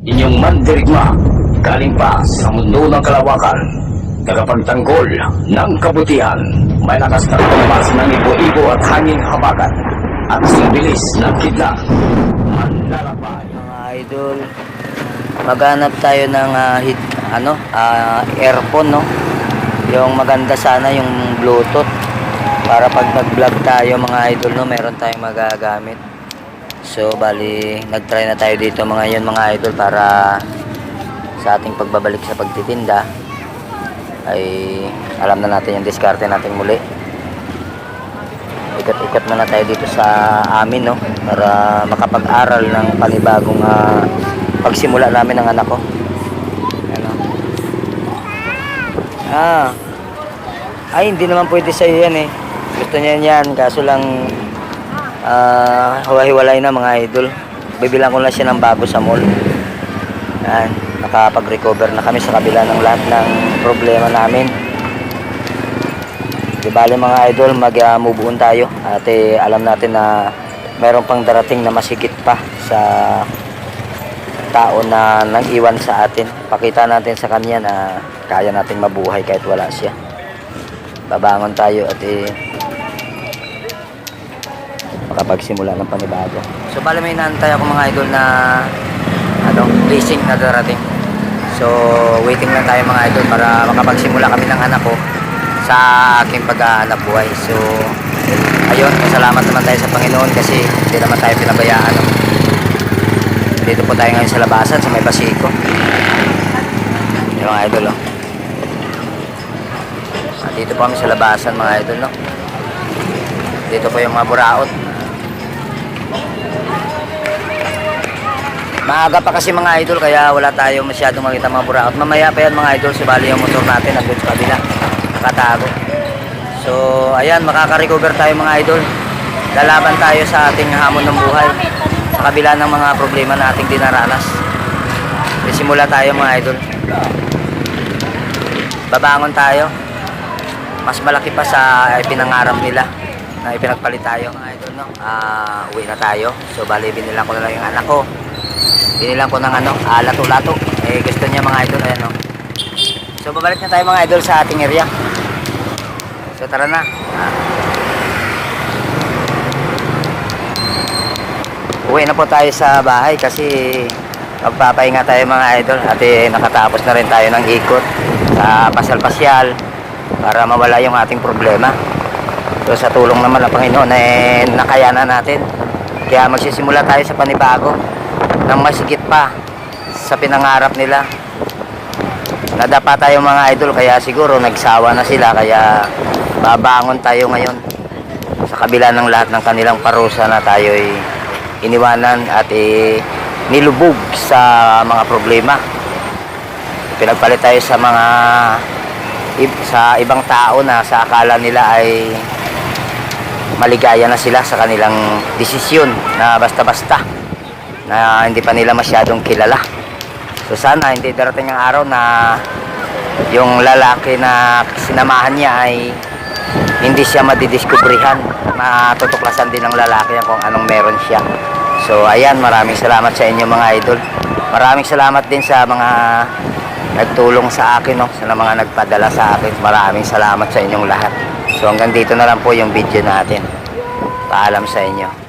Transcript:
Inyong mandirigma, galing pa sa mundo ng kalawakan, tagapagtanggol ng kabutihan, may lakas na tumbas ng ibo-ibo at hanging habagat, at sibilis ng kidlat, manlalakbay. Mga idol, maghanap tayo ng earphone, no? Yung maganda sana yung Bluetooth para pag nag-vlog tayo mga idol, no, meron tayong magagamit. So bali nag-try na tayo dito mga idol para sa ating pagbabalik sa pagtitinda ay alam na natin yung diskarte natin muli. Ikot-ikot muna tayo dito sa amin, no, para makapag-aral ng panibagong pagsimula namin ng anak ko. Ano? Ay hindi naman pwede sa iyo yan eh. Gusto niya yan, kaso lang hiwa-hiwalay na mga idol. Bibilang ko lang siya ng bago sa mall. Yan, nakapag-recover na kami sa kabila ng lahat ng problema namin. Di bali mga idol, mag-move on tayo at alam natin na mayroon pang darating na masigit pa sa tao na nang-iwan sa atin. Pakita natin sa kanya na kaya nating mabuhay kahit wala siya. Babangon tayo at makapagsimula ng panibago. So bali may inaantay ako mga idol na blessing na darating. So waiting lang tayo mga idol para makapagsimula kami ng anak ko sa aking pag-aanap buhay. So ayun, salamat naman tayo sa Panginoon kasi hindi naman tayo pinabayaan, no? Dito po tayo ngayon sa labasan sa may Basico. Yung mga idol, oh. Dito po kami sa labasan mga idol, no? Dito po yung mga buraot. Maaga pa kasi mga idol kaya wala tayo masyadong makita mga buraot. Mamaya pa yan mga idol, subali yung motor natin nandun sa kabila, nakatago. So ayan, makaka-recover tayo mga idol. Lalaban tayo sa ating hamon ng buhay sa kabila ng mga problema na ating dinaranas. Simula tayo mga idol. Babangon tayo. Mas malaki pa sa pinangarap nila na ipinagpalit tayo mga idol, no? Uwi na tayo. So bali binilang ko na lang yung anak ko. Binilang ko ng lato-lato. Gusto niya mga idol, ayan, no? So babalik na tayo mga idol sa ating area. So tara na. Uwi na po tayo sa bahay kasi magpapahinga tayo mga idol at nakatapos na rin tayo ng ikot sa pasyal-pasyal para mawala yung ating problema. So sa tulong naman ng Panginoon nakayanan natin. Kaya magsisimula tayo sa panibago ng masigit pa sa pinangarap nila. Nadapa tayo mga idol kaya siguro nagsawa na sila kaya babangon tayo ngayon sa kabila ng lahat ng kanilang parusa na tayo'y iniwanan at nilubog sa mga problema. Pinagpalit tayo sa ibang tao na sa akala nila ay maligaya na sila sa kanilang desisyon na basta-basta na hindi pa nila masyadong kilala. So sana hindi darating ang araw na yung lalaki na sinamahan niya ay hindi siya madidiskubrihan, matutuklasan din ng lalaki kung anong meron siya. So ayan, maraming salamat sa inyo mga idol. Maraming salamat din sa mga nagtulong sa akin, no? Sa mga nagpadala sa akin. Maraming salamat sa inyong lahat. So hanggang dito na lang po yung video natin. Paalam sa inyo.